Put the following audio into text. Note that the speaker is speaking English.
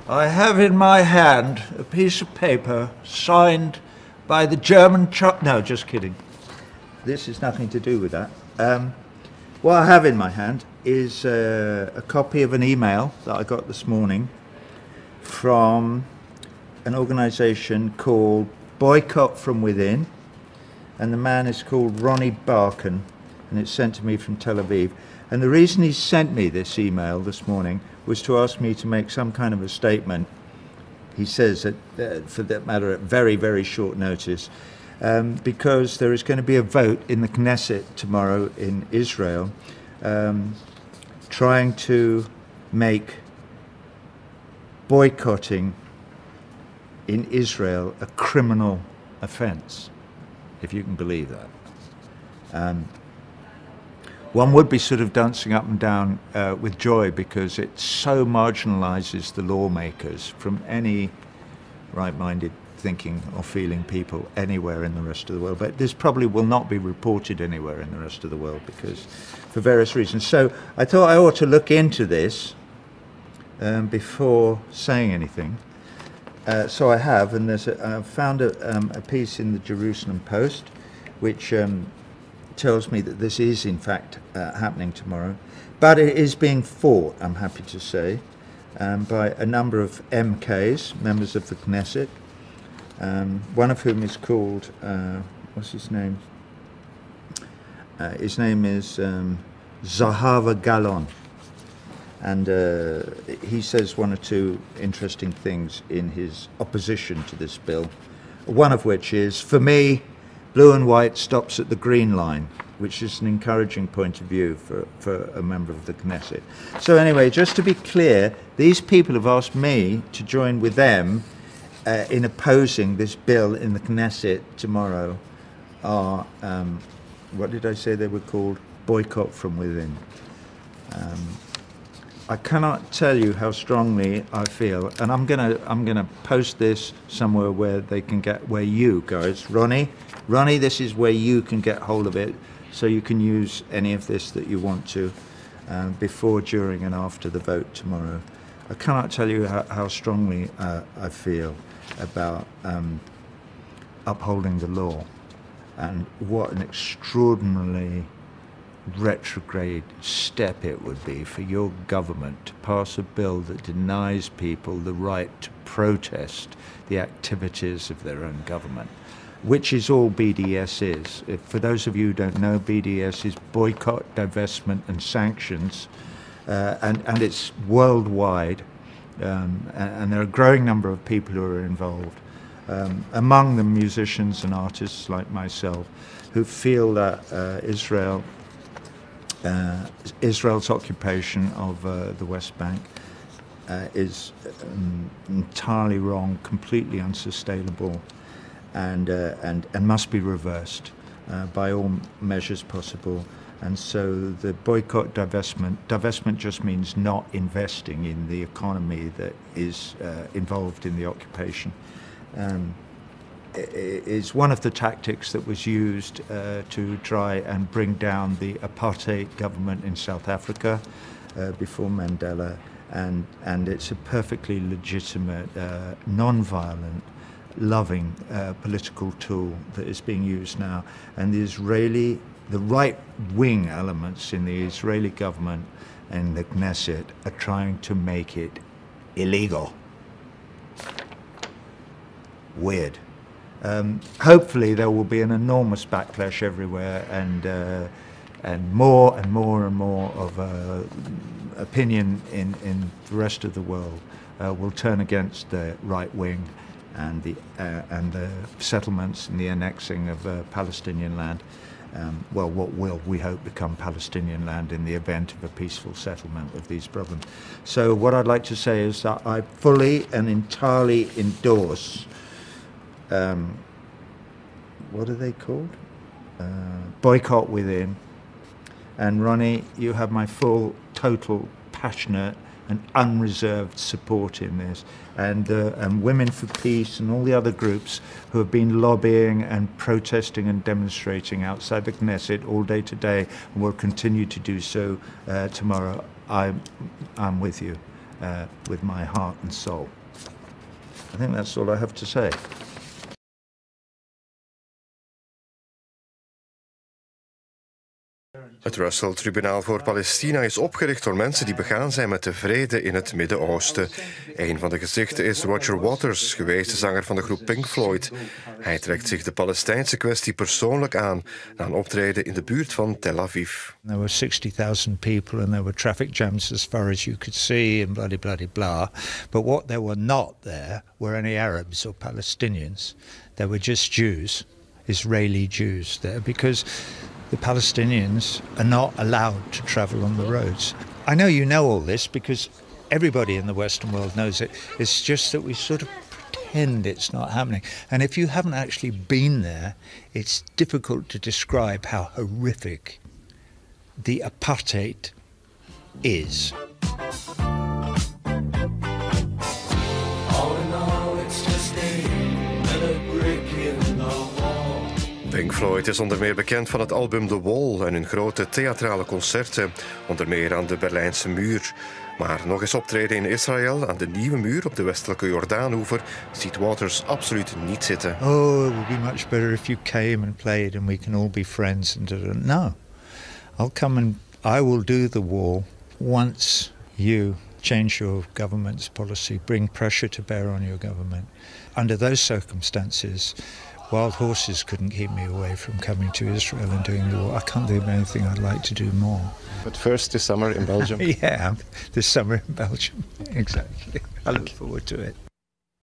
I have in my hand a piece of paper signed by the German... No, just kidding. This has nothing to do with that. What I have in my hand is a copy of an email that I got this morning from an organisation called Boycott from Within, and the man is called Ronnie Barkan, and it's sent to me from Tel Aviv. And the reason he sent me this email this morning was to ask me to make some kind of a statement. He says that, for that matter, at very, very short notice, because there is going to be a vote in the Knesset tomorrow in Israel, trying to make boycotting in Israel a criminal offence, if you can believe that. One would be sort of dancing up and down with joy, because it so marginalises the lawmakers from any right-minded thinking or feeling people anywhere in the rest of the world. But this probably will not be reported anywhere in the rest of the world, because for various reasons. So I thought I ought to look into this before saying anything. So I have, and I found a piece in the Jerusalem Post which tells me that this is in fact happening tomorrow, but it is being fought, I'm happy to say, by a number of MKs, members of the Knesset, one of whom is called, what's his name? His name is Zahava Galon, and he says one or two interesting things in his opposition to this bill, one of which is, for me, blue and white stops at the green line, which is an encouraging point of view for a member of the Knesset. So anyway, just to be clear, these people have asked me to join with them in opposing this bill in the Knesset tomorrow. Are, what did I say they were called? Boycott from Within. I cannot tell you how strongly I feel, and I'm gonna post this somewhere where they can get, where you guys, Ronnie, this is where you can get hold of it, so you can use any of this that you want to before, during, and after the vote tomorrow. I cannot tell you how strongly I feel about upholding the law, and what an extraordinarily retrograde step it would be for your government to pass a bill that denies people the right to protest the activities of their own government, which is all BDS is. For those of you who don't know, BDS is boycott, divestment and sanctions, and it's worldwide, and there are a growing number of people who are involved, among them musicians and artists like myself, who feel that Israel's occupation of the West Bank is entirely wrong, completely unsustainable, and must be reversed by all measures possible. And so the boycott, divestment just means not investing in the economy that is involved in the occupation. Is one of the tactics that was used to try and bring down the apartheid government in South Africa before Mandela, and it's a perfectly legitimate, non-violent, loving political tool that is being used now. And the right-wing elements in the Israeli government and the Knesset are trying to make it illegal. Weird. Hopefully there will be an enormous backlash everywhere, and more and more and more of opinion in the rest of the world will turn against the right wing and the settlements and the annexing of Palestinian land. Well, what will, we hope, become Palestinian land in the event of a peaceful settlement of these problems. So what I'd like to say is that I fully and entirely endorse what are they called? Boycott Within. And Ronnie, you have my full, total, passionate and unreserved support in this. And Women for Peace and all the other groups who have been lobbying and protesting and demonstrating outside the Knesset all day today and will continue to do so tomorrow. I'm with you. with my heart and soul. I think that's all I have to say. Het Russell-tribunaal voor Palestina is opgericht door mensen die begaan zijn met de vrede in het Midden-Oosten. Een van de gezichten is Roger Waters, gewezen zanger van de groep Pink Floyd. Hij trekt zich de Palestijnse kwestie persoonlijk aan na een optreden in de buurt van Tel Aviv. There were 60,000 people and there were traffic jams as far as you could see and bloody bloody blah. But what there were not there were any Arabs or Palestinians. There were just Jews, Israeli Jews there, because the Palestinians are not allowed to travel on the roads. I know you know all this because everybody in the Western world knows it. It's just that we sort of pretend it's not happening. And if you haven't actually been there, it's difficult to describe how horrific the apartheid is. All in all, it's just another brick in the wall. Pink Floyd is onder meer bekend van het album The Wall en hun grote theatrale concerten, onder meer aan de Berlijnse muur. Maar nog eens optreden in Israël aan de nieuwe muur op de westelijke Jordaanoever ziet Waters absoluut niet zitten. Oh, it would be much better if you came and played and we can all be friends. No, I'll come and I will do the wall once you change your government's policy, bring pressure to bear on your government. Under those circumstances, wild horses couldn't keep me away from coming to Israel and doing the war. I can't think of anything I'd like to do more. But first this summer in Belgium. Yeah, this summer in Belgium. Exactly. I look forward to it.